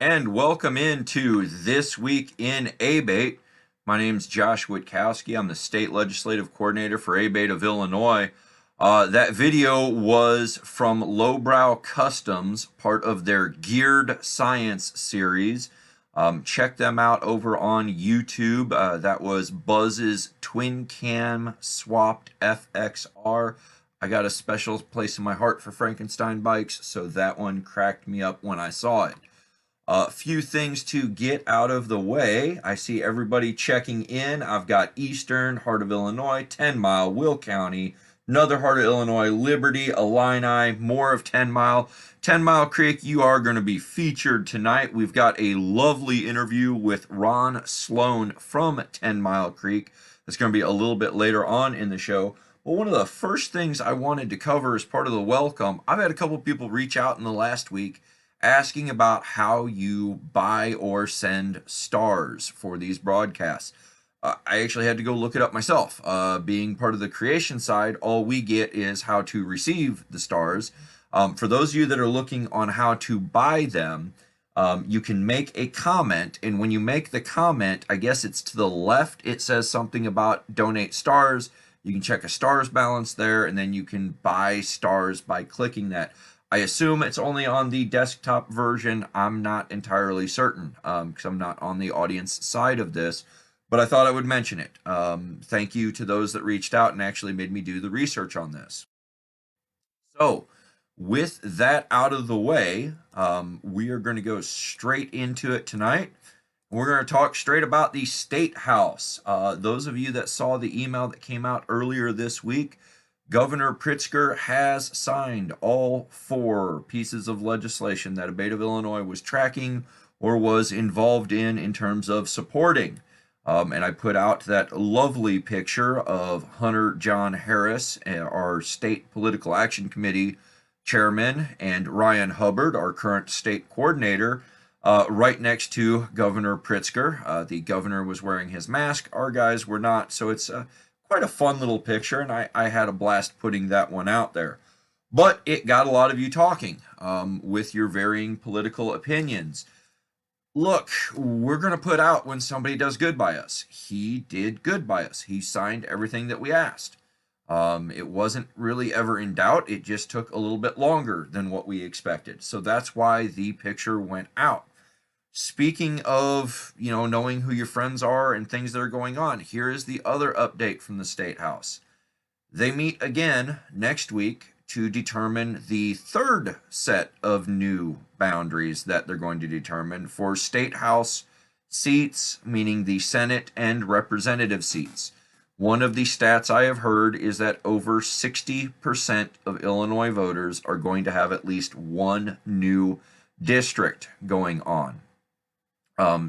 And welcome into This Week in A.B.A.T.E. My name's Josh Witkowski. I'm the State Legislative Coordinator for A.B.A.T.E. of Illinois. That video was from Lowbrow Customs, part of their Geared Science series. Check them out over on YouTube. That was Buzz's Twin Cam Swapped FXR. I got a special place in my heart for Frankenstein bikes, so that one cracked me up when I saw it. A few things to get out of the way. I see everybody checking in. I've got Eastern, Heart of Illinois, 10 Mile, Will County, another Heart of Illinois, Liberty, Illini, more of 10 Mile. 10 Mile Creek, you are going to be featured tonight. We've got a lovely interview with Ron Sloan from 10 Mile Creek. That's going to be a little bit later on in the show. Well, one of the first things I wanted to cover as part of the welcome, I've had a couple people reach out in the last week asking about how you buy or send stars for these broadcasts. I actually had to go look it up myself. Being part of the creation side, all we get is how to receive the stars. For those of you that are looking on how to buy them, you can make a comment, and when you make the comment, I guess it's to the left, it says something about donate stars. You can check a stars balance there, and then you can buy stars by clicking that. I assume it's only on the desktop version. I'm not entirely certain because I'm not on the audience side of this, but I thought I would mention it. Thank you to those that reached out and actually made me do the research on this. So with that out of the way, we are going to go straight into it tonight. We're going to talk straight about the Statehouse. Those of you that saw the email that came out earlier this week, Governor Pritzker has signed all 4 pieces of legislation that A.B.A.T.E. of Illinois was tracking or was involved in terms of supporting. And I put out that lovely picture of Hunter John Harris, our State Political Action Committee chairman, and Ryan Hubbard, our current state coordinator, right next to Governor Pritzker. The governor was wearing his mask. Our guys were not, so it's quite a fun little picture, and I had a blast putting that one out there. But it got a lot of you talking with your varying political opinions. Look, we're going to put out when somebody does good by us. He did good by us. He signed everything that we asked. It wasn't really ever in doubt. It just took a little bit longer than what we expected. So that's why the picture went out. Speaking of, knowing who your friends are and things that are going on, here is the other update from the Statehouse. They meet again next week to determine the 3rd set of new boundaries that they're going to determine for Statehouse seats, meaning the Senate and representative seats. One of the stats I have heard is that over 60% of Illinois voters are going to have at least one new district going on.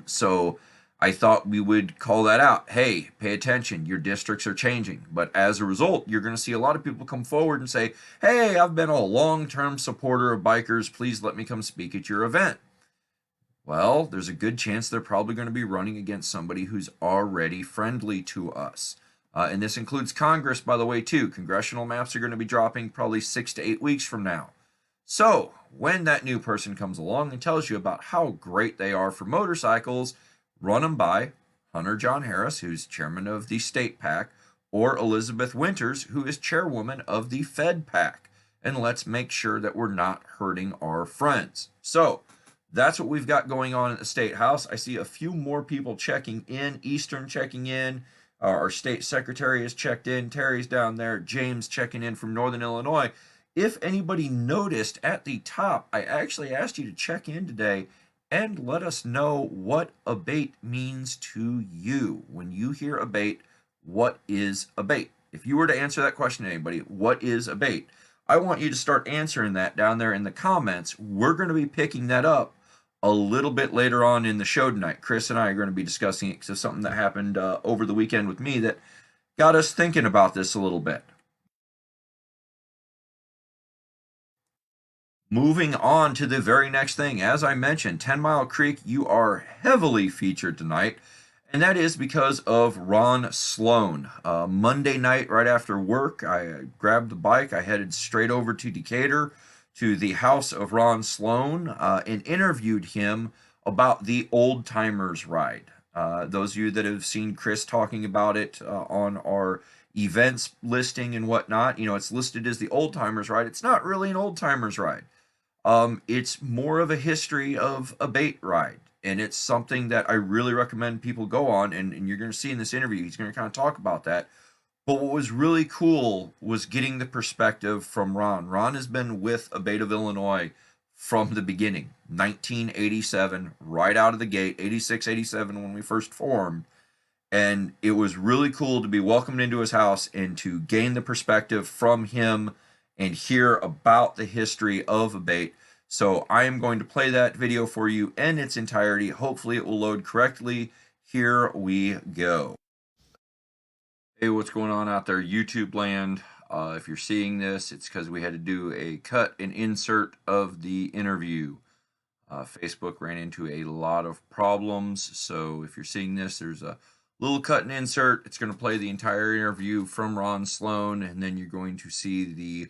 So I thought we would call that out. Hey, pay attention, your districts are changing. But as a result, you're going to see a lot of people come forward and say, hey, I've been a long-term supporter of bikers. Please let me come speak at your event. Well, there's a good chance they're probably going to be running against somebody who's already friendly to us. And this includes Congress, by the way, too. Congressional maps are going to be dropping probably 6 to 8 weeks from now. So when that new person comes along and tells you about how great they are for motorcycles, run them by Hunter John Harris, who's chairman of the State PAC, or Elizabeth Winters, who is chairwoman of the Fed PAC. And let's make sure that we're not hurting our friends. So that's what we've got going on at the State House. I see a few more people checking in, Eastern checking in. Our state secretary has checked in. Terry's down there. James checking in from Northern Illinois. If anybody noticed at the top, I actually asked you to check in today and let us know what ABATE means to you. When you hear ABATE, what is ABATE? If you were to answer that question to anybody, what is ABATE? I want you to start answering that down there in the comments. We're going to be picking that up a little bit later on in the show tonight. Chris and I are going to be discussing it because it's something that happened over the weekend with me that got us thinking about this a little bit. Moving on to the very next thing, as I mentioned, 10 Mile Creek, you are heavily featured tonight, and that is because of Ron Sloan. Monday night, right after work, I grabbed the bike, I headed straight over to Decatur to the house of Ron Sloan and interviewed him about the Old Timers Ride. Those of you that have seen Chris talking about it on our events listing and whatnot, it's listed as the Old Timers Ride. It's not really an Old Timers Ride. It's more of a history of A.B.A.T.E ride. And it's something that I really recommend people go on. And you're going to see in this interview, he's going to kind of talk about that. But what was really cool was getting the perspective from Ron. Ron has been with A.B.A.T.E of Illinois from the beginning, 1987, right out of the gate, 86, 87 when we first formed. And it was really cool to be welcomed into his house and to gain the perspective from him and hear about the history of A.B.A.T.E. So I am going to play that video for you in its entirety. Hopefully it will load correctly. Here we go. Hey, what's going on out there, YouTube land? If you're seeing this, it's because we had to do a cut and insert of the interview. Facebook ran into a lot of problems, so if you're seeing this, there's a little cut and insert. It's going to play the entire interview from Ron Sloan, and then you're going to see the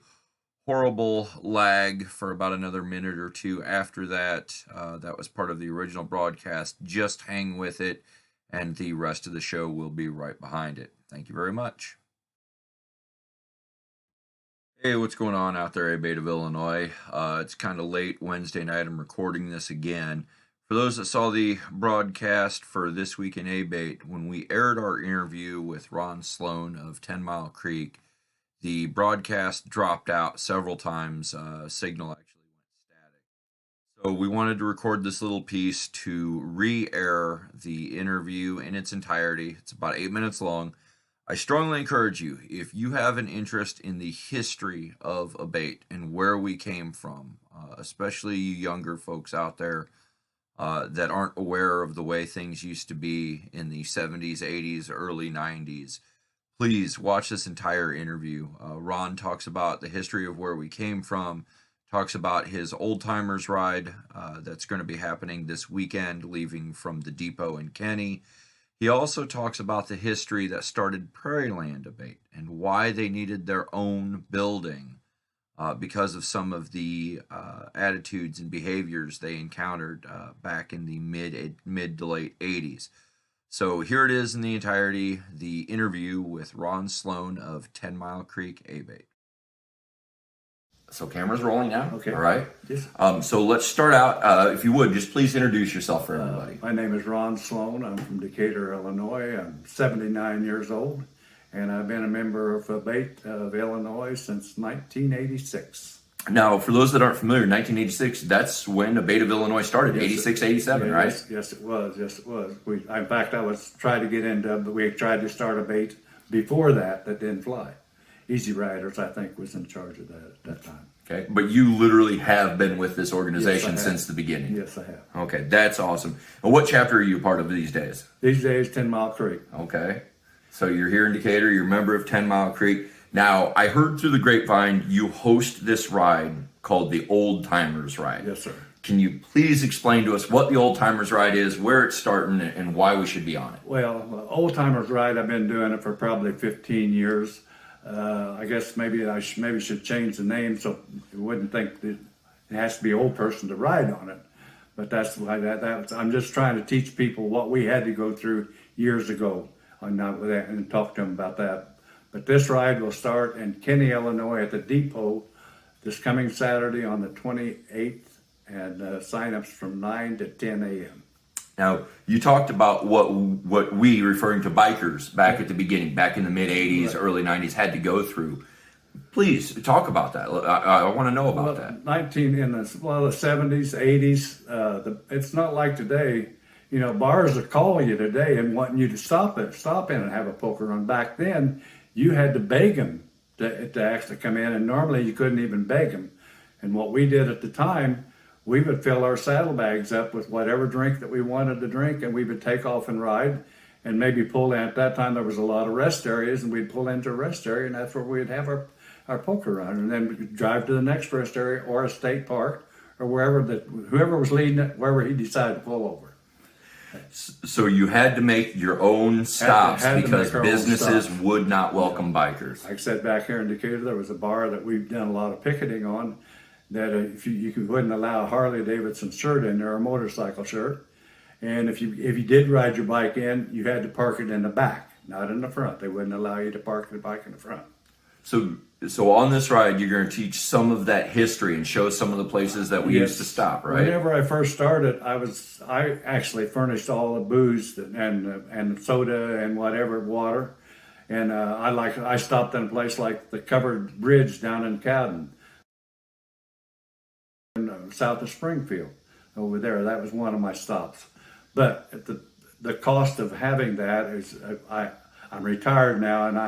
horrible lag for about another minute or two after that. That was part of the original broadcast. Just hang with it, and the rest of the show will be right behind it. Thank you very much. Hey, what's going on out there, A.B.A.T.E of Illinois? It's kind of late Wednesday night. I'm recording this again. For those that saw the broadcast for This Week in A.B.A.T.E, when we aired our interview with Ron Sloan of 10 Mile Creek, the broadcast dropped out several times. Signal actually went static. So we wanted to record this little piece to re-air the interview in its entirety. It's about 8 minutes long. I strongly encourage you, if you have an interest in the history of A.B.A.T.E and where we came from, especially you younger folks out there that aren't aware of the way things used to be in the 70s, 80s, early 90s, please watch this entire interview. Ron talks about the history of where we came from, talks about his Old Timers ride that's going to be happening this weekend, leaving from the depot in Kenny. He also talks about the history that started Prairieland A.B.A.T.E and why they needed their own building because of some of the attitudes and behaviors they encountered back in the mid to late 80s. So here it is in the entirety, the interview with Ron Sloan of 10 Mile Creek A.B.A.T.E. So camera's rolling now. Okay. All right. Yes. So let's start out. If you would, just please introduce yourself for everybody. My name is Ron Sloan. I'm from Decatur, Illinois. I'm 79 years old, and I've been a member of A.B.A.T.E of Illinois since 1986. Now, for those that aren't familiar, 1986, that's when A.B.A.T.E of Illinois started, Yes, 86, 87, right? Yes, it was. Yes, it was. In fact, I was trying to get into, but we tried to start A.B.A.T.E before that didn't fly. Easy Riders, I think, was in charge of that at that time. Okay, but you literally have been with this organization Yes, since the beginning. Yes, I have. Okay, that's awesome. And what chapter are you a part of these days? These days, 10 Mile Creek. Okay, so you're here in Decatur, you're a member of 10 Mile Creek. Now, I heard through the grapevine you host this ride called the Old Timers Ride. Yes, sir. Can you please explain to us what the Old Timers Ride is, where it's starting, and why we should be on it? Well, Old Timers Ride, I've been doing it for probably 15 years. I guess maybe I should change the name so you wouldn't think that it has to be an old person to ride on it. But that's why I'm just trying to teach people what we had to go through years ago and talk to them about that. But this ride will start in Kenny, Illinois at the depot this coming Saturday on the 28th, and signups from 9 to 10 a.m. Now, you talked about what we, referring to bikers back at the beginning, back in the mid-'80s, right, early '90s, had to go through. Please talk about that. I want to know about that. In the 70s, 80s, it's not like today. You know, bars will call you today and wanting you to stop in and have a poker run. Back then, you had to beg them to actually come in, and normally you couldn't even beg them. And what we did at the time, we would fill our saddlebags up with whatever drink that we wanted to drink, and we would take off and ride and maybe pull in. At that time, there was a lot of rest areas, and we'd pull into a rest area, and that's where we'd have our poker run. And then we could drive to the next rest area or a state park or whoever was leading it, wherever he decided to pull over. So you had to make your own stops because businesses would not welcome bikers. Like I said, back here in Decatur, there was a bar that we've done a lot of picketing on. that if you wouldn't allow a Harley Davidson shirt in there, or a motorcycle shirt. And if you did ride your bike in, you had to park it in the back, not in the front. They wouldn't allow you to park the bike in the front. So on this ride, you're going to teach some of that history and show some of the places that we used to stop, right? Whenever I first started, I actually furnished all the booze and soda and whatever, water. And I stopped in a place like the Covered Bridge down in Cowden, south of Springfield, over there. That was one of my stops. But the cost of having that is, I'm retired now, and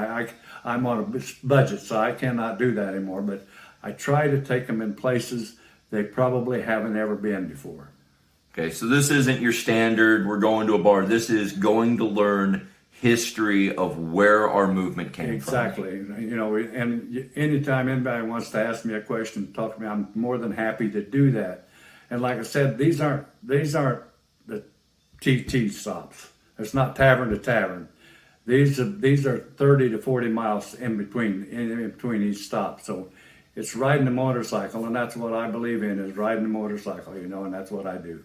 I'm on a budget, so I cannot do that anymore. But I try to take them in places they probably haven't ever been before. Okay, so this isn't your standard, we're going to a bar. This is going to learn history of where our movement came Exactly. And anytime anybody wants to ask me a question, talk to me, I'm more than happy to do that. And like I said, these aren't the TT stops. It's not tavern to tavern. These are 30 to 40 miles in between each stop. So it's riding a motorcycle, and that's what I believe in, is riding a motorcycle, and that's what I do.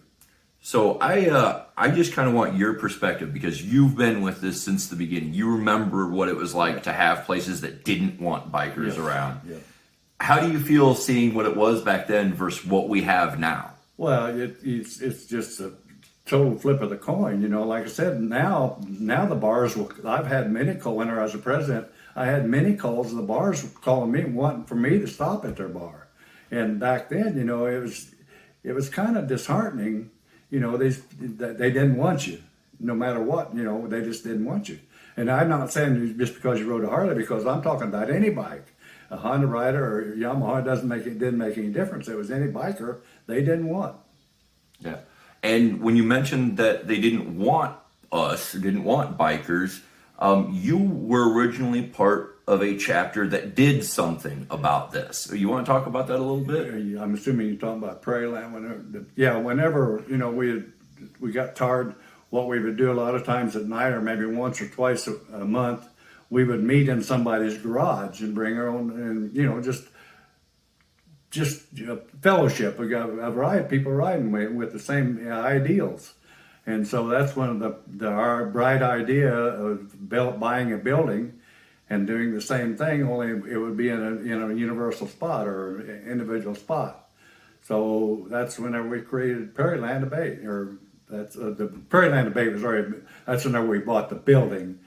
So I just kind of want your perspective, because you've been with this since the beginning. You remember what it was like to have places that didn't want bikers around. Yeah. How do you feel seeing what it was back then versus what we have now? Well, it's just a total flip of the coin. Like I said, now the bars I've had many calls. When I was a president, I had many calls of the bars calling me, wanting for me to stop at their bar. And back then, it was kind of disheartening. They didn't want you, no matter what. They just didn't want you. And I'm not saying just because you rode a Harley, because I'm talking about any bike, a Honda Rider or Yamaha. It didn't make any difference. It was any biker they didn't want. Yeah. And when you mentioned that they didn't want us, didn't want bikers, you were originally part of a chapter that did something about this. You want to talk about that a little bit? I'm assuming you're talking about Prairie Land. Whenever we got tired, what we would do a lot of times at night, or maybe once or twice a month, we would meet in somebody's garage and bring our own, and just fellowship. We got a variety of people riding with the same ideals. And so that's one of our bright idea of buying a building and doing the same thing, only it would be in a universal spot or individual spot. So that's whenever we created Prairie Land A.B.A.T.E, or that's the Prairie Land A.B.A.T E was already. That's whenever we bought the building.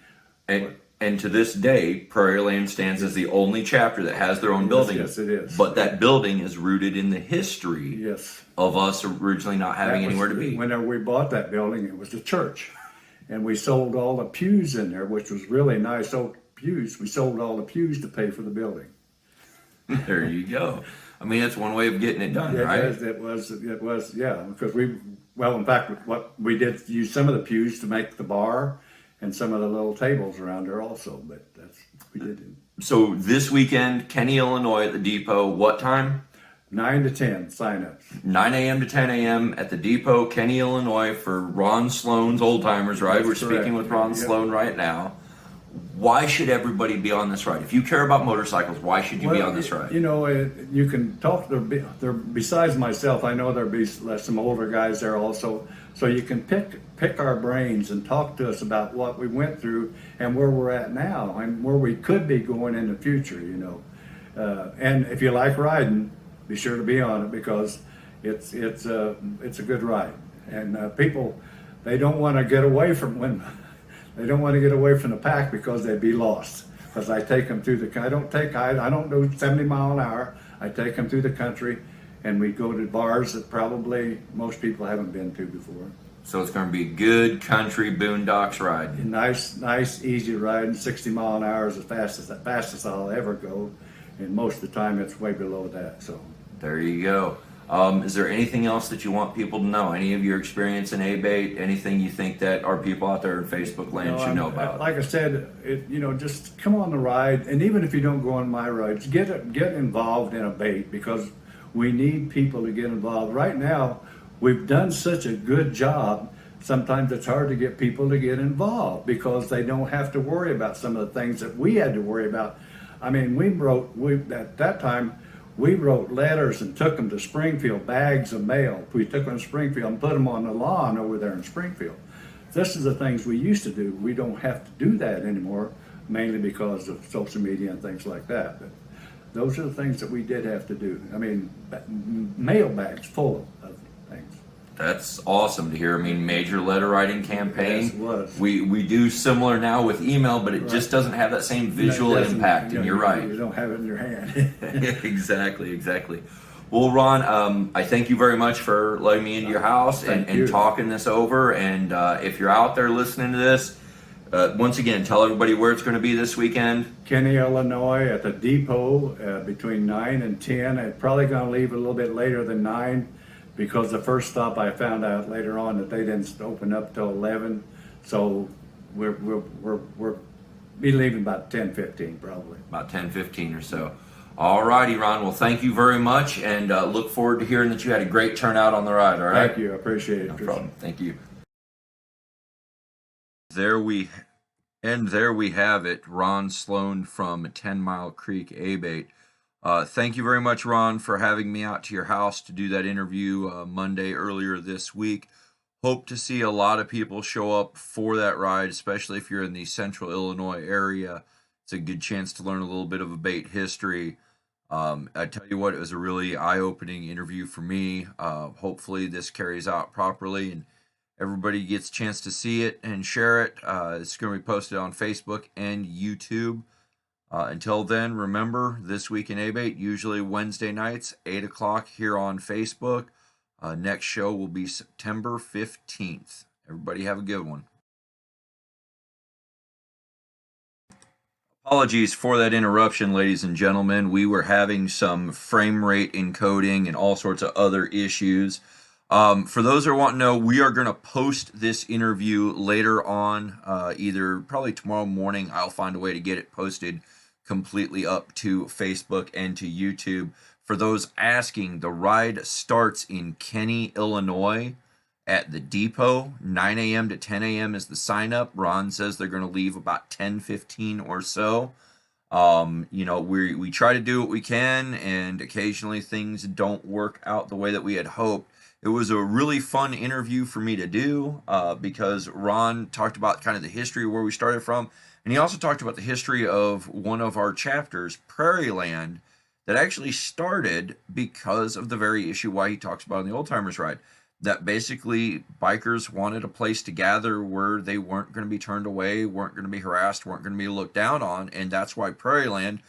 And to this day, Prairie Land stands as the only chapter that has their own building. Yes, it is. But that building is rooted in the history of us originally not having anywhere to be. Whenever we bought that building, it was a church. And we sold all the pews in there, which was really nice oak pews. We sold all the pews to pay for the building. There you go. I mean, that's one way of getting it done, right? It was, yeah. Because in fact, what we did use some of the pews to make the bar, and some of the little tables around there also, but we did. So this weekend, Kenny, Illinois at the depot, what time? 9 to 10 sign-ups. 9 a.m. to 10 a.m. at the depot, Kenny, Illinois, for Ron Sloan's Old Timers Ride. We're speaking with Ron Sloan right now. Why should everybody be on this ride? If you care about motorcycles, why should you be on this ride? You can talk to there. Besides myself, I know there'll be some older guys there also. So you can pick our brains and talk to us about what we went through and where we're at now and where we could be going in the future. And if you like riding, be sure to be on it, because it's a good ride. And people, they don't want to get away from the pack, because they'd be lost. Because I take them through I don't do 70 mile an hour. I take them through the country, and we go to bars that probably most people haven't been to before. So it's going to be good country boondocks ride. Nice, easy riding. 60 mile an hour is the fastest I'll ever go, and most of the time it's way below that. So there you go. Is there anything else that you want people to know? Any of your experience in A.B.A.T.E, anything you think that our people out there in Facebook land should know about? Like I said, just come on the ride, and even if you don't go on my rides, get involved in A.B.A.T.E, because we need people to get involved. Right now, we've done such a good job. Sometimes it's hard to get people to get involved, because they don't have to worry about some of the things that we had to worry about. I mean, at that time, We wrote letters and took them to Springfield, bags of mail. We took them to Springfield and put them on the lawn over there in Springfield. This is the things we used to do. We don't have to do that anymore, mainly because of social media and things like that. But those are the things that we did have to do. I mean, mail bags full of things. That's awesome to hear. I mean, major letter writing campaign. Yes, it was. We do similar now with email, but it just doesn't have that same visual impact. And you're right. You don't have it in your hand. Exactly. Well, Ron, I thank you very much for letting me into your house and talking this over. And if you're out there listening to this, once again, tell everybody where it's going to be this weekend. Kenny, Illinois, at the depot between 9 and 10. I'm probably going to leave a little bit later than 9 because the first stop I found out later on that they didn't open up till 11. So we'll be leaving about 10:15 probably. About 10:15 or so. All righty, Ron. Well, thank you very much, and look forward to hearing that you had a great turnout on the ride. All right. Thank you. I appreciate it. No problem. Thank you. There we have it. Ron Sloan from 10 Mile Creek A.B.A.T.E. Thank you very much, Ron, for having me out to your house to do that interview Monday earlier this week. Hope to see a lot of people show up for that ride, especially if you're in the central Illinois area. It's a good chance to learn a little bit of A.B.A.T.E. history. I tell you what, it was a really eye-opening interview for me. Hopefully this carries out properly and everybody gets a chance to see it and share it. It's going to be posted on Facebook and YouTube. Until then, remember, This Week in A.B.A.T.E., usually Wednesday nights, 8 o'clock here on Facebook. Next show will be September 15th. Everybody have a good one. Apologies for that interruption, ladies and gentlemen. We were having some frame rate encoding and all sorts of other issues. For those who want to know, we are going to post this interview later on, either probably tomorrow morning. I'll find a way to get it posted completely up to Facebook and to YouTube. For those asking, the ride starts in Kenny, Illinois at the depot. 9 a.m. to 10 a.m. is the sign up. Ron says they're going to leave about 10:15 or so. We try to do what we can, and occasionally things don't work out the way that we had hoped. It was a really fun interview for me to do because Ron talked about kind of the history of where we started from, and he also talked about the history of one of our chapters, Prairie Land, that actually started because of the very issue why he talks about in the Old Timers Ride. That basically bikers wanted a place to gather where they weren't going to be turned away, weren't going to be harassed, weren't going to be looked down on, and that's why Prairie Land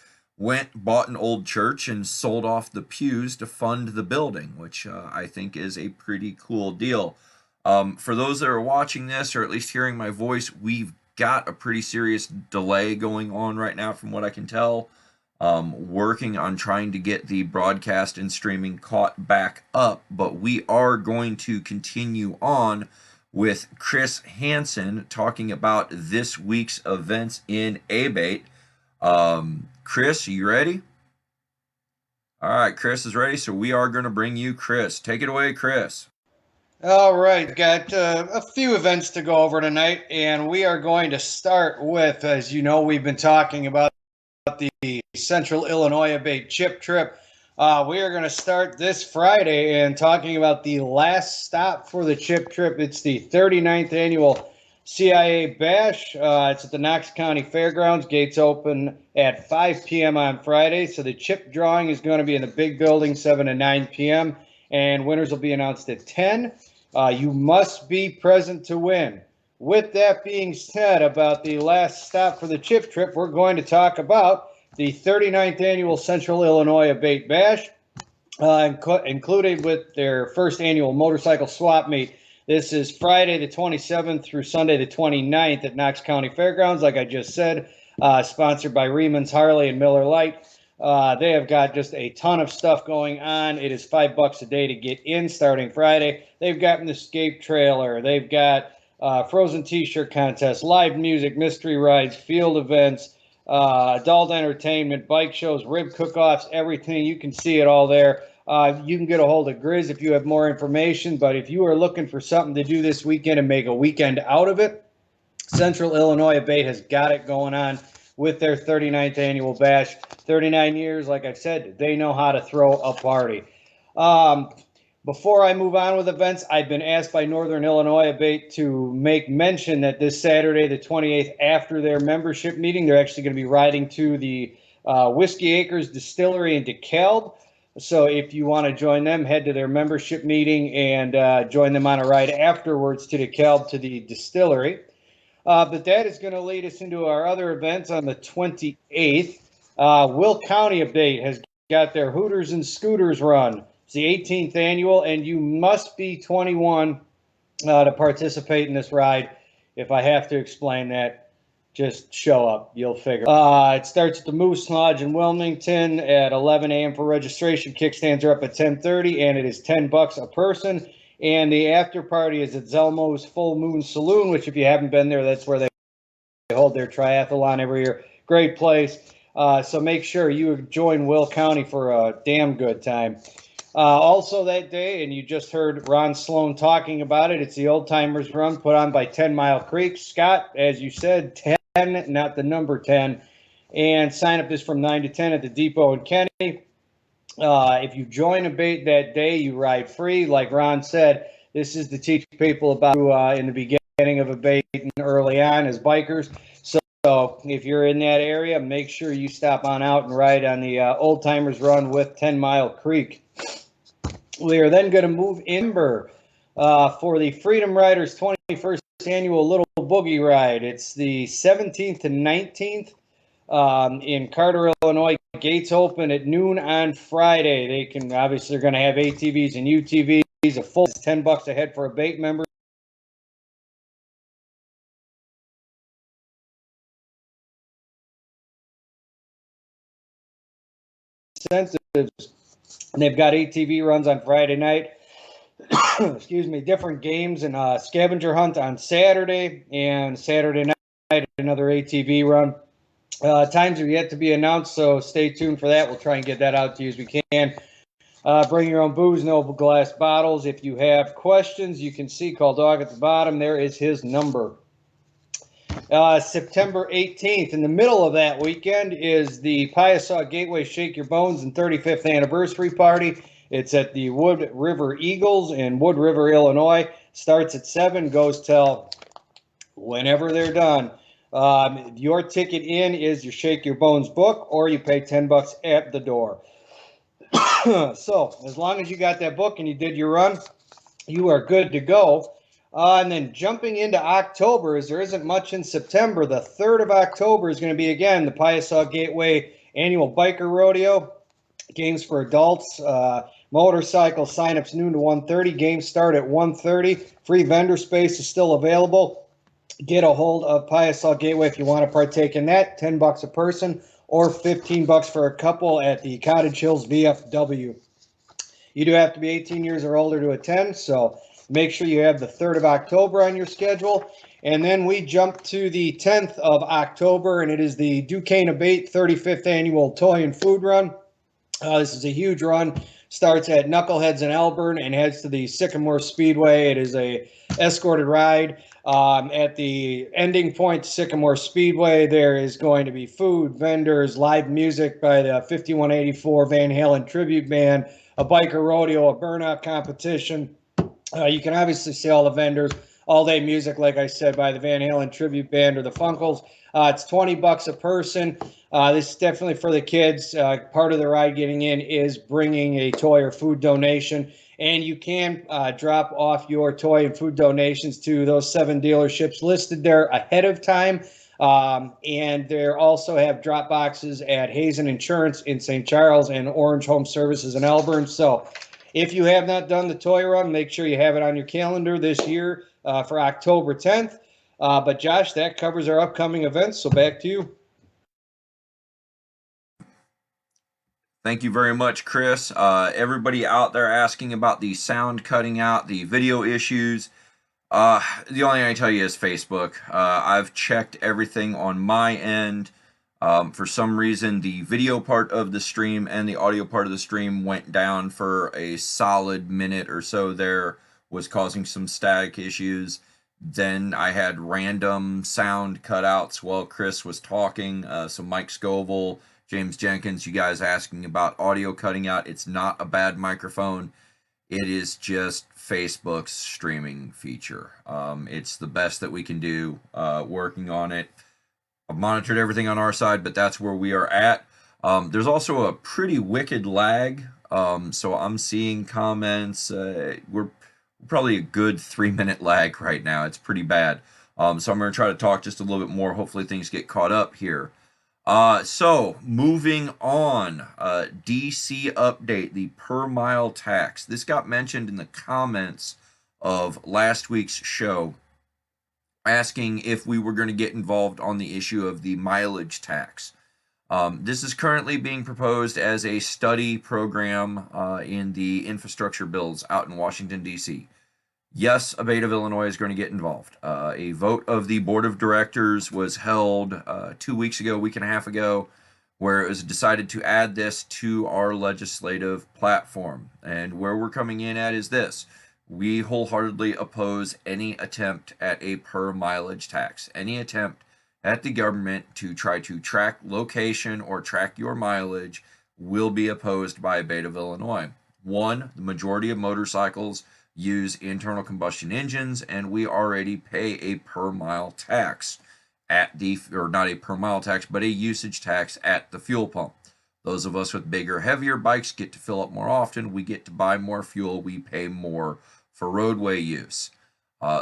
bought an old church and sold off the pews to fund the building, which I think is a pretty cool deal. For those that are watching this, or at least hearing my voice, we've got a pretty serious delay going on right now from what I can tell. Working on trying to get the broadcast and streaming caught back up, but we are going to continue on with Chris Hansen talking about this week's events in A.B.A.T.E. Chris, are you ready? All right, Chris is ready, so we are going to bring you Chris. Take it away, Chris. All right, got a few events to go over tonight, and we are going to start with, as you know, we've been talking about the Central Illinois A.B.A.T.E. Chip Trip. We are going to start this Friday and talking about the last stop for the Chip Trip. It's the 39th annual CIA Bash. It's at the Knox County Fairgrounds. Gates open at 5 p.m. on Friday. So the chip drawing is going to be in the big building, 7 to 9 p.m. And winners will be announced at 10. You must be present to win. With that being said, about the last stop for the Chip Trip, we're going to talk about the 39th annual Central Illinois A.B.A.T.E. Bash, included with their first annual motorcycle swap meet. This is Friday the 27th through Sunday the 29th at Knox County Fairgrounds, like I just said, sponsored by Reman's Harley and Miller Lite. They have got just a ton of stuff going on. It is $5 a day to get in starting Friday. They've got an escape trailer. They've got frozen t-shirt contest, live music, mystery rides, field events, adult entertainment, bike shows, rib cook-offs, everything. You can see it all there. You can get a hold of Grizz if you have more information, but if you are looking for something to do this weekend and make a weekend out of it, Central Illinois A.B.A.T.E. has got it going on. with their 39th annual bash. 39 years, like I've said, they know how to throw a party. Before I move on with events, I've been asked by Northern Illinois ABATE to make mention that this Saturday, the 28th, after their membership meeting, they're actually going to be riding to the Whiskey Acres Distillery in DeKalb. So if you want to join them, head to their membership meeting and join them on a ride afterwards to DeKalb to the distillery. But that is going to lead us into our other events on the 28th. Will County ABATE has got their Hooters and Scooters run. It's the 18th annual, and you must be 21 to participate in this ride. If I have to explain that, just show up. You'll figure. It starts at the Moose Lodge in Wilmington at 11 a.m. for registration. Kickstands are up at 10:30, and it is $10 a person. And the after party is at Zelmo's Full Moon Saloon, which if you haven't been there, that's where they hold their triathlon every year. Great place. So make sure you join Will County for a damn good time. Also that day, and you just heard Ron Sloan talking about it, it's the Old Timers Run put on by 10 Mile Creek. Scott, as you said, 10, not the number 10. And sign up is from 9 to 10 at the Depot in Kenny. If you join ABATE that day, you ride free. Like Ron said, this is to teach people about in the beginning of ABATE and early on as bikers. So if you're in that area, make sure you stop on out and ride on the Old Timers Run with 10 Mile Creek. We are then going to move in for the Freedom Riders 21st Annual Little Boogie Ride. It's the 17th to 19th in Carter, Illinois. Gates open at noon on Friday. They can obviously, they're going to have ATVs and UTVs. A full $10 a head for ABATE members. Incentives. And they've got ATV runs on Friday night. Excuse me, different games and scavenger hunt on Saturday, and Saturday night another ATV run. Times are yet to be announced, so stay tuned for that. We'll try and get that out to you as we can. Bring your own booze, no glass bottles. If you have questions, you can see Call Dog at the bottom. There is his number. September 18th, in the middle of that weekend, is the Piasaw Gateway Shake Your Bones and 35th Anniversary Party. It's at the Wood River Eagles in Wood River, Illinois. Starts at 7, goes till whenever they're done. Your ticket in is your Shake Your Bones book, or you pay $10 at the door. So as long as you got that book and you did your run, you are good to go. And then jumping into October, as there isn't much in September, the 3rd of October is going to be, again, the Piasaw Gateway Annual Biker Rodeo. Games for adults, motorcycle signups noon to 1:30. Games start at 1:30. Free vendor space is still available. Get a hold of Piasaw Gateway if you want to partake in that. $10 a person or $15 for a couple at the Cottage Hills VFW. You do have to be 18 years or older to attend, so make sure you have the 3rd of October on your schedule. And then we jump to the 10th of October, and it is the Duquesne ABATE 35th Annual Toy and Food Run. This is a huge run. Starts at Knuckleheads in Elburn and heads to the Sycamore Speedway. It is a escorted ride. At the ending point, Sycamore Speedway, there is going to be food, vendors, live music by the 5184 Van Halen Tribute Band, a biker rodeo, a burnout competition. You can obviously see all the vendors, all-day music, like I said, by the Van Halen Tribute Band or the Funkles. It's $20 a person. This is definitely for the kids. Part of the ride getting in is bringing a toy or food donation. And you can drop off your toy and food donations to those 7 dealerships listed there ahead of time. And they also have drop boxes at Hazen Insurance in St. Charles and Orange Home Services in Elburn. So if you have not done the toy run, make sure you have it on your calendar this year for October 10th. But Josh, that covers our upcoming events. So back to you. Thank you very much, Chris. Everybody out there asking about the sound cutting out, the video issues. The only thing I can tell you is Facebook. I've checked everything on my end. For some reason, the video part of the stream and the audio part of the stream went down for a solid minute or so there, was causing some static issues. Then I had random sound cutouts while Chris was talking. So Mike Scoville, James Jenkins, you guys asking about audio cutting out. It's not a bad microphone. It is just Facebook's streaming feature. It's the best that we can do, working on it. I've monitored everything on our side, but that's where we are at. There's also a pretty wicked lag. So I'm seeing comments. We're probably a good 3 minute lag right now. It's pretty bad. So I'm going to try to talk just a little bit more. Hopefully things get caught up here. So moving on, DC update, the per mile tax. This got mentioned in the comments of last week's show, asking if we were going to get involved on the issue of the mileage tax. This is currently being proposed as a study program in the infrastructure bills out in Washington, D.C. Yes, A.B.A.T.E of Illinois is going to get involved. A vote of the board of directors was held 2 weeks ago, a week and a half ago, where it was decided to add this to our legislative platform. And where we're coming in at is this: we wholeheartedly oppose any attempt at a per mileage tax, any attempt at the government to try to track location or track your mileage will be opposed by A.B.A.T.E of Illinois. One, the majority of motorcycles use internal combustion engines, and we already pay a per mile tax at the, or not a per mile tax, but a usage tax at the fuel pump. Those of us with bigger, heavier bikes get to fill up more often. We get to buy more fuel. We pay more for roadway use.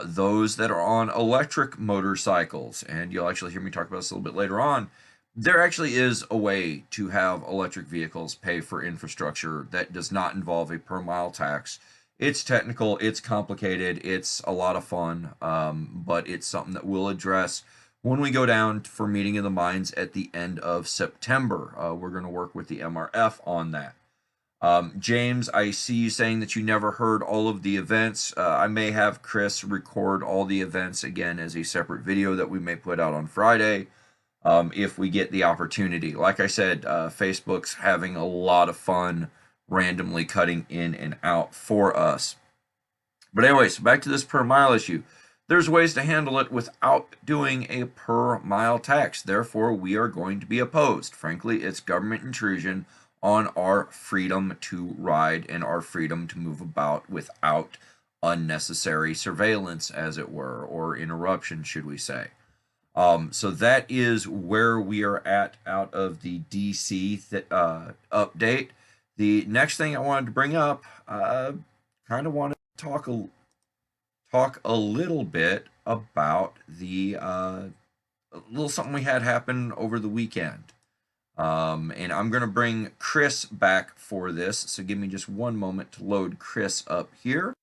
Those that are on electric motorcycles, and you'll actually hear me talk about this a little bit later on, there actually is a way to have electric vehicles pay for infrastructure that does not involve a per mile tax. It's technical, it's complicated, it's a lot of fun, but it's something that we'll address when we go down for Meeting of the Minds at the end of September. We're going to work with the MRF on that. James, I see you saying that you never heard all of the events. I may have Chris record all the events again as a separate video that we may put out on Friday, if we get the opportunity. Like I said, Facebook's having a lot of fun randomly cutting in and out for us. But anyways, back to this per mile issue. There's ways to handle it without doing a per mile tax. Therefore, we are going to be opposed. Frankly, it's government intrusion on our freedom to ride and our freedom to move about without unnecessary surveillance, as it were, or interruption, should we say. So that is where we are at out of the DC update. The next thing I wanted to bring up, kind of wanted to talk a little bit about the little something we had happen over the weekend. And I'm going to bring Chris back for this, so give me just one moment to load Chris up here.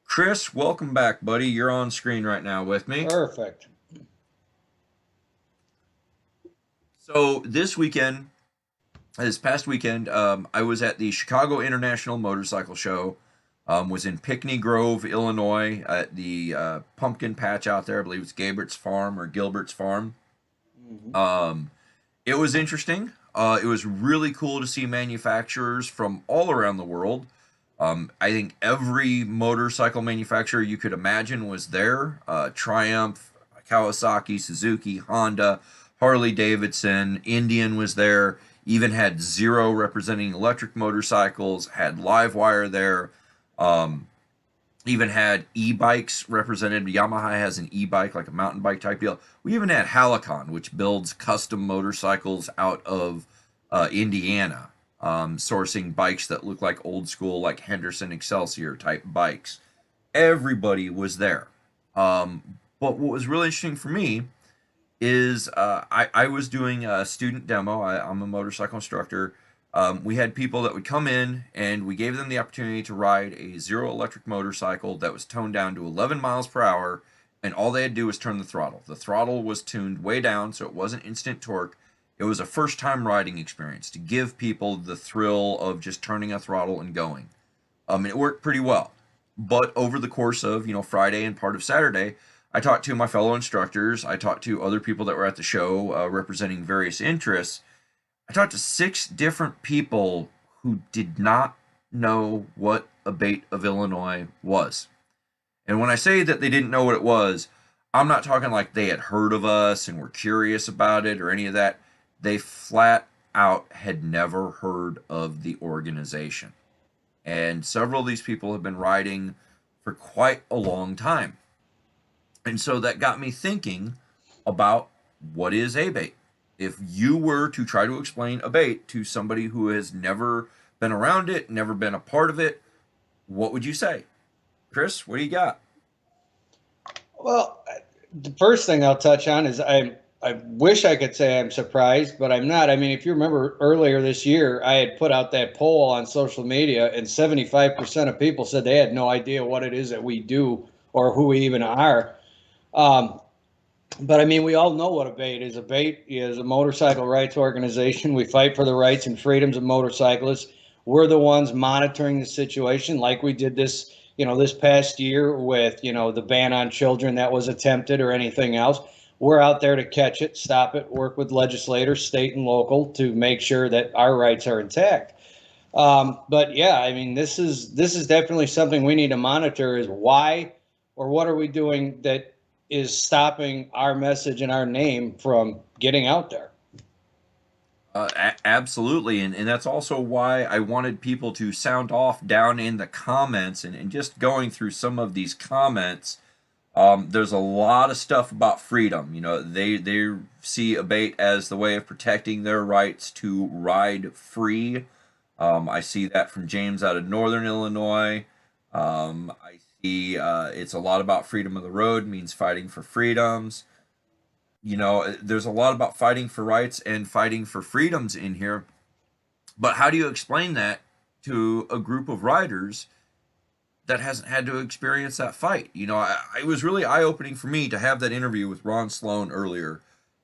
Chris, welcome back, buddy. You're on screen right now with me. Perfect. So this past weekend, I was at the Chicago International Motorcycle Show. Was in Pinckney Grove, Illinois, at the pumpkin patch out there. I believe it's Gilbert's Farm. Mm-hmm. It was interesting. It was really cool to see manufacturers from all around the world. I think every motorcycle manufacturer you could imagine was there. Triumph, Kawasaki, Suzuki, Honda, Harley Davidson, Indian was there. Even had Zero representing electric motorcycles, had Livewire there. Even had e-bikes represented. Yamaha has an e-bike, like a mountain bike type deal. We even had Halicon, which builds custom motorcycles out of Indiana, sourcing bikes that look like old school, like Henderson Excelsior type bikes. Everybody was there. But what was really interesting for me is I was doing a student demo. I'm a motorcycle instructor. We had people that would come in, and we gave them the opportunity to ride a Zero electric motorcycle that was toned down to 11 miles per hour, and all they had to do was turn the throttle. The throttle was tuned way down, so it wasn't instant torque. It was a first-time riding experience to give people the thrill of just turning a throttle and going. It worked pretty well. But over the course of, Friday and part of Saturday, I talked to my fellow instructors. I talked to other people that were at the show representing various interests. I talked to 6 different people who did not know what A.B.A.T.E of Illinois was. And when I say that they didn't know what it was, I'm not talking like they had heard of us and were curious about it or any of that. They flat out had never heard of the organization. And several of these people have been riding for quite a long time. And so that got me thinking about what is ABATE. If you were to try to explain ABATE to somebody who has never been around it, never been a part of it, what would you say? Chris, what do you got? Well, the first thing I'll touch on is I wish I could say I'm surprised, but I'm not. I mean, if you remember earlier this year, I had put out that poll on social media, and 75% of people said they had no idea what it is that we do or who we even are. Um, but I mean, we all know what ABATE is. ABATE is a motorcycle rights organization. We fight for the rights and freedoms of motorcyclists. We're the ones monitoring the situation, like we did this, this past year with, the ban on children that was attempted or anything else. We're out there to catch it, stop it, work with legislators, state and local, to make sure that our rights are intact. But yeah, I mean, this is definitely something we need to monitor: is why or what are we doing that is stopping our message and our name from getting out there? Absolutely. And that's also why I wanted people to sound off down in the comments and just going through some of these comments. There's a lot of stuff about freedom. They see ABATE as the way of protecting their rights to ride free. I see that from James out of Northern Illinois. I see it's a lot about freedom of the road, means fighting for freedoms. There's a lot about fighting for rights and fighting for freedoms in here. But how do you explain that to a group of riders that hasn't had to experience that fight? It was really eye-opening for me to have that interview with Ron Sloan earlier,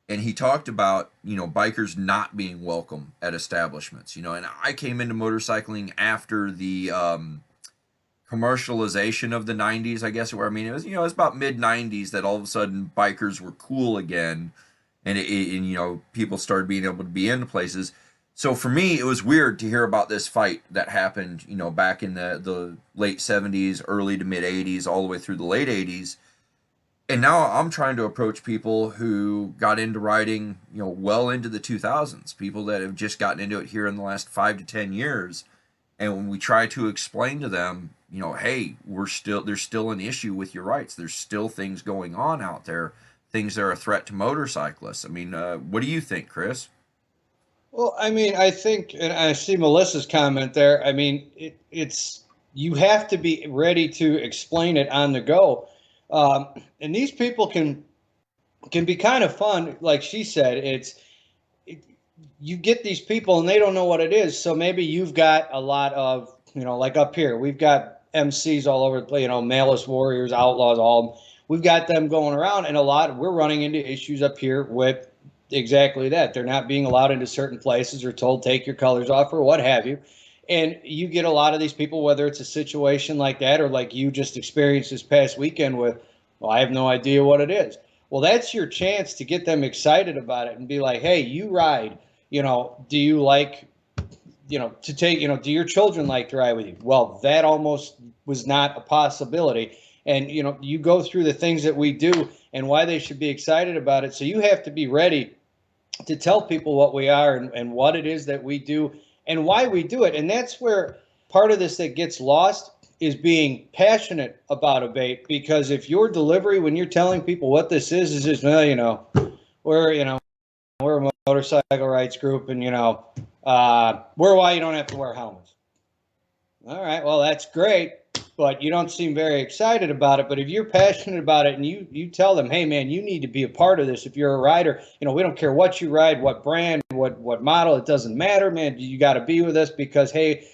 and he talked about bikers not being welcome at establishments. And I came into motorcycling after the commercialization of the 90s, I guess. Where, I mean, it was about mid 90s that all of a sudden bikers were cool again, and people started being able to be into places. So for me, it was weird to hear about this fight that happened, back in the late 70s, early to mid 80s, all the way through the late 80s. And now I'm trying to approach people who got into riding, well into the 2000s, people that have just gotten into it here in the last 5 to 10 years. And when we try to explain to them, hey, there's still an issue with your rights. There's still things going on out there, things that are a threat to motorcyclists. I mean, what do you think, Chris? Well, I mean, I think, and I see Melissa's comment there. I mean, it's you have to be ready to explain it on the go, and these people can be kind of fun. Like she said, it, you get these people and they don't know what it is. So maybe you've got a lot of, like up here, we've got MCs all over the place, Malus Warriors, Outlaws, all. We've got them going around, and we're running into issues up here with exactly that. They're not being allowed into certain places or told take your colors off or what have you. And you get a lot of these people, whether it's a situation like that or like you just experienced this past weekend with, well, I have no idea what it is. Well, that's your chance to get them excited about it and be like, hey, you ride, do you like, to take, do your children like to ride with you? Well, that almost was not a possibility. And, you go through the things that we do and why they should be excited about it. So you have to be ready to tell people what we are and what it is that we do and why we do it. And that's where part of this that gets lost is being passionate about ABATE. Because if your delivery, when you're telling people what this is just, well, we're a motorcycle rights group, and we're why you don't have to wear helmets. All right, well, that's great, but you don't seem very excited about it. But if you're passionate about it and you tell them, hey, man, you need to be a part of this. If you're a rider, we don't care what you ride, what brand, what model, it doesn't matter, man. You got to be with us because, hey,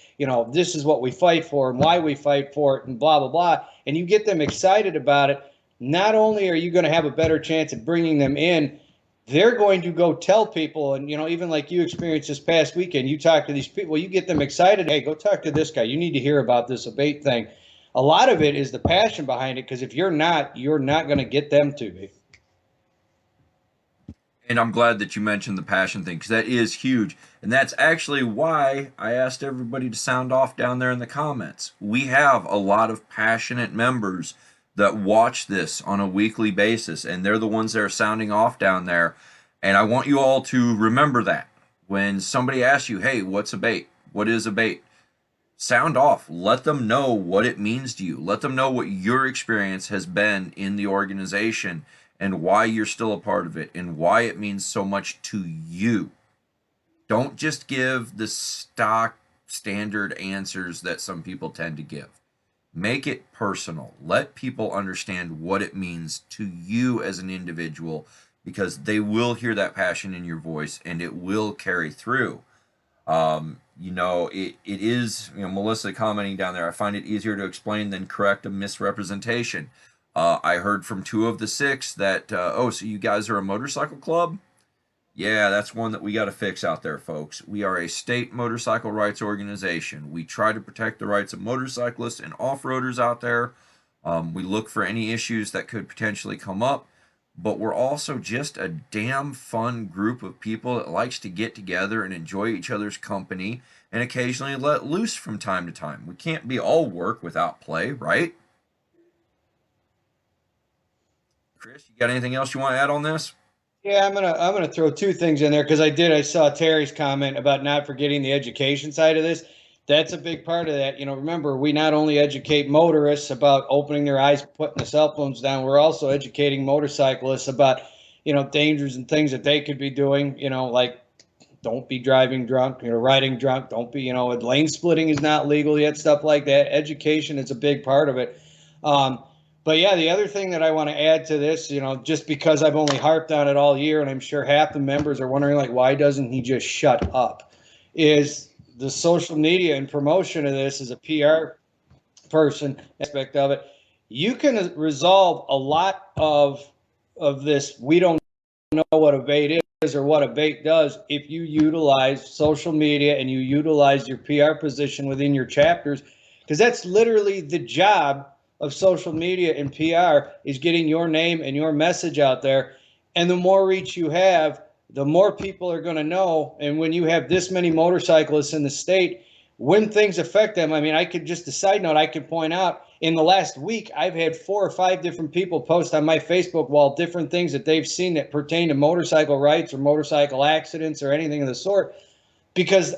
this is what we fight for and why we fight for it and blah, blah, blah. And you get them excited about it. Not only are you going to have a better chance at bringing them in, they're going to go tell people. And, even like you experienced this past weekend, you talk to these people, you get them excited. Hey, go talk to this guy. You need to hear about this ABATE thing. A lot of it is the passion behind it, because if you're not going to get them to be. And I'm glad that you mentioned the passion thing, because that is huge. And that's actually why I asked everybody to sound off down there in the comments. We have a lot of passionate members that watch this on a weekly basis, and they're the ones that are sounding off down there. And I want you all to remember that when somebody asks you, hey, what's ABATE? What is ABATE? Sound off. Let them know what it means to you. Let them know what your experience has been in the organization and why you're still a part of it and why it means so much to you. Don't just give the stock standard answers that some people tend to give. Make it personal. Let people understand what it means to you as an individual, because they will hear that passion in your voice and it will carry through. It is, Melissa commenting down there, I find it easier to explain than correct a misrepresentation. I heard from 2 of the 6 that, so you guys are a motorcycle club? Yeah, that's one that we got to fix out there, folks. We are a state motorcycle rights organization. We try to protect the rights of motorcyclists and off-roaders out there. We look for any issues that could potentially come up, but we're also just a damn fun group of people that likes to get together and enjoy each other's company and occasionally let loose from time to time. We can't be all work without play, right? Chris, you got anything else you want to add on this? Yeah, I'm gonna throw 2 things in there because I saw Terry's comment about not forgetting the education side of this. That's a big part of that. Remember, we not only educate motorists about opening their eyes, putting the cell phones down, we're also educating motorcyclists about, dangers and things that they could be doing, like don't be driving drunk, riding drunk, don't be, lane splitting is not legal yet, stuff like that. Education is a big part of it. But yeah, the other thing that I want to add to this, just because I've only harped on it all year, and I'm sure half the members are wondering, like, why doesn't he just shut up? Is the social media and promotion of this as a PR person aspect of it. You can resolve a lot of this. We don't know what ABATE is or what ABATE does if you utilize social media and you utilize your PR position within your chapters, because that's literally the job of social media and PR, is getting your name and your message out there. And the more reach you have, the more people are going to know. And when you have this many motorcyclists in the state, when things affect them, I mean, I could just, a side note, I could point out in the last week, I've had 4 or 5 different people post on my Facebook wall different things that they've seen that pertain to motorcycle rights or motorcycle accidents or anything of the sort, because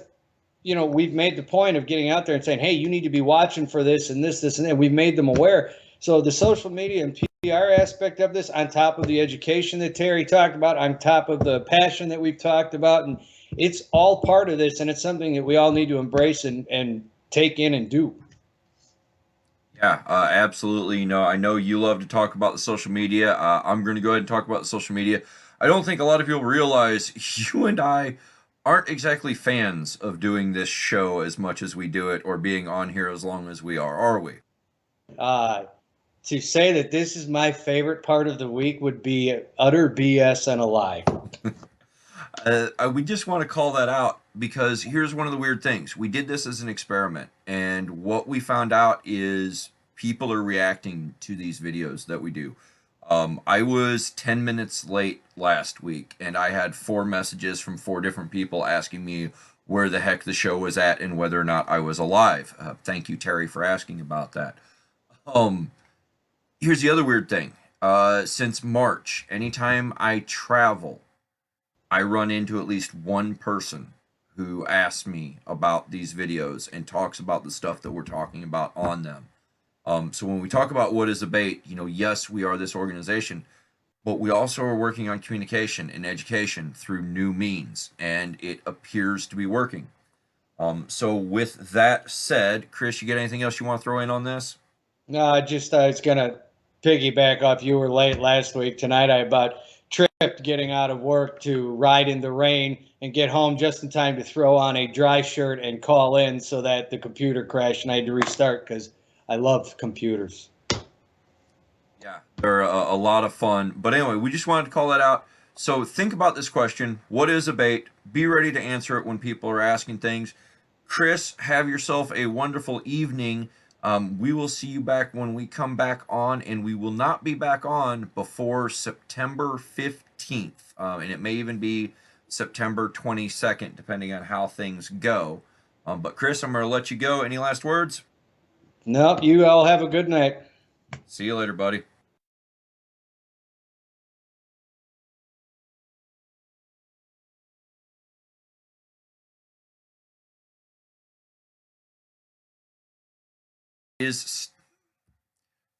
we've made the point of getting out there and saying, hey, you need to be watching for this and this, and that. We've made them aware. So the social media and PR aspect of this, on top of the education that Terry talked about, on top of the passion that we've talked about, and it's all part of this, and it's something that we all need to embrace and take in and do. Yeah, absolutely. I know you love to talk about the social media. I'm going to go ahead and talk about the social media. I don't think a lot of people realize you and I aren't exactly fans of doing this show as much as we do it, or being on here as long as we are we? Uh, to say that this is my favorite part of the week would be utter BS and a lie. We just want to call that out because here's one of the weird things. We did this as an experiment, and what we found out is people are reacting to these videos that we do. I was 10 minutes late last week, and I had 4 messages from 4 different people asking me where the heck the show was at and whether or not I was alive. Thank you, Terry, for asking about that. Here's the other weird thing. Since March, anytime I travel, I run into at least one person who asks me about these videos and talks about the stuff that we're talking about on them. So when we talk about what is ABATE, yes, we are this organization, but we also are working on communication and education through new means, and it appears to be working. So with that said, Chris, you got anything else you want to throw in on this? No, I was going to piggyback off, you were late last week. Tonight I about tripped getting out of work to ride in the rain and get home just in time to throw on a dry shirt and call in, so that the computer crashed and I had to restart because I love computers. Yeah, they're a lot of fun. But anyway, we just wanted to call that out. So think about this question. What is ABATE? Be ready to answer it when people are asking things. Chris, have yourself a wonderful evening. We will see you back when we come back on, and we will not be back on before September 15th. And it may even be September 22nd, depending on how things go. But Chris, I'm going to let you go. Any last words? Nope, you all have a good night. See you later, buddy.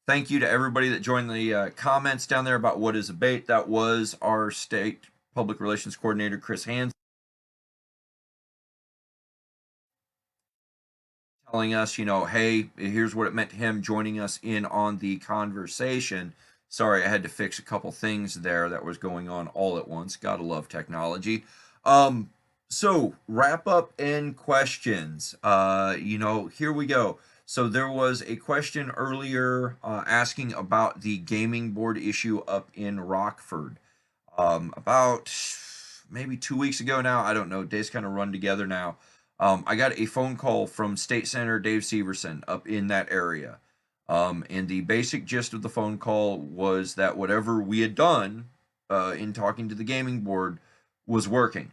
Thank you to everybody that joined the comments down there about what is ABATE. That was our state public relations coordinator, Chris Hans, telling us, hey, here's what it meant to him, joining us in on the conversation. Sorry, I had to fix a couple things there that was going on all at once. Gotta love technology. So wrap up and questions. Here we go. So there was a question earlier asking about the gaming board issue up in Rockford. About maybe 2 weeks ago now, I don't know, days kind of run together now. I got a phone call from State Senator Dave Severson up in that area. And the basic gist of the phone call was that whatever we had done in talking to the gaming board was working,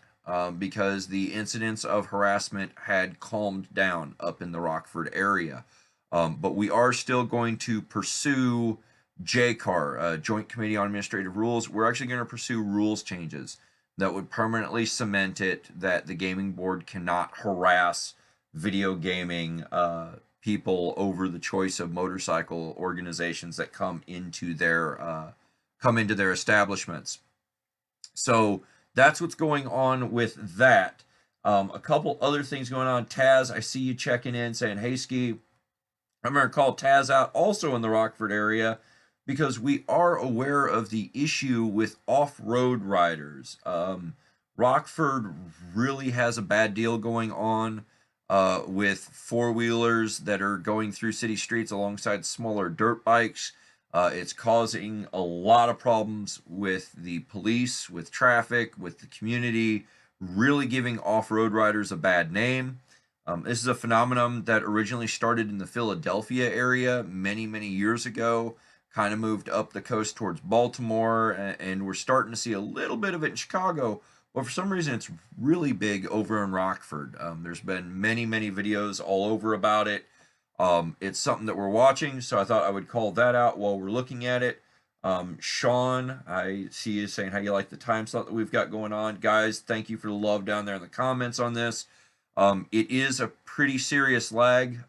because the incidents of harassment had calmed down up in the Rockford area. But we are still going to pursue JCAR, Joint Committee on Administrative Rules. We're actually going to pursue rules changes that would permanently cement it that the gaming board cannot harass video gaming people over the choice of motorcycle organizations that come into their establishments. So that's what's going on with that. A couple other things going on. Taz, I see you checking in saying, hey, Ski. I'm going to call Taz out also in the Rockford area because we are aware of the issue with off-road riders. Rockford really has a bad deal going on with four-wheelers that are going through city streets alongside smaller dirt bikes. It's causing a lot of problems with the police, with traffic, with the community, really giving off-road riders a bad name. This is a phenomenon that originally started in the Philadelphia area many, many years ago, kind of moved up the coast towards Baltimore, and we're starting to see a little bit of it in Chicago, but for some reason it's really big over in Rockford. There's been many, many videos all over about it. It's something that we're watching, so I thought I would call that out while we're looking at it. Sean, I see you saying how you like the time slot that we've got going on. Guys, thank you for the love down there in the comments on this. It is a pretty serious lag.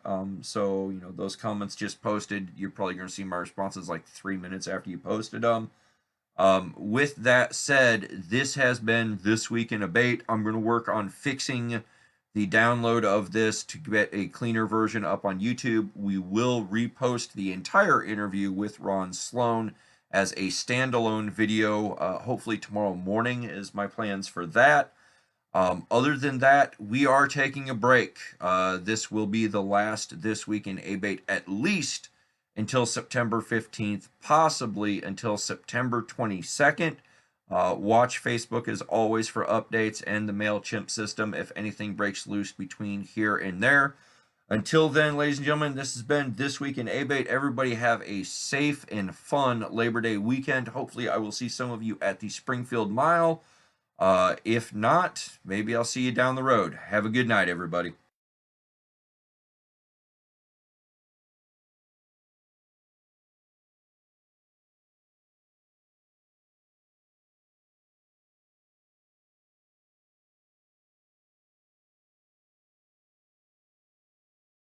So, those comments just posted, you're probably going to see my responses like 3 minutes after you posted them. With that said, this has been This Week in ABATE. I'm going to work on fixing the download of this to get a cleaner version up on YouTube. We will repost the entire interview with Ron Sloan as a standalone video. Hopefully tomorrow morning is my plans for that. Other than that, we are taking a break. This will be the last This Week in ABATE, at least until September 15th, possibly until September 22nd. Watch Facebook as always for updates and the MailChimp system if anything breaks loose between here and there. Until then, ladies and gentlemen, this has been This Week in ABATE. Everybody have a safe and fun Labor Day weekend. Hopefully, I will see some of you at the Springfield Mile. If not, maybe I'll see you down the road. Have a good night, everybody.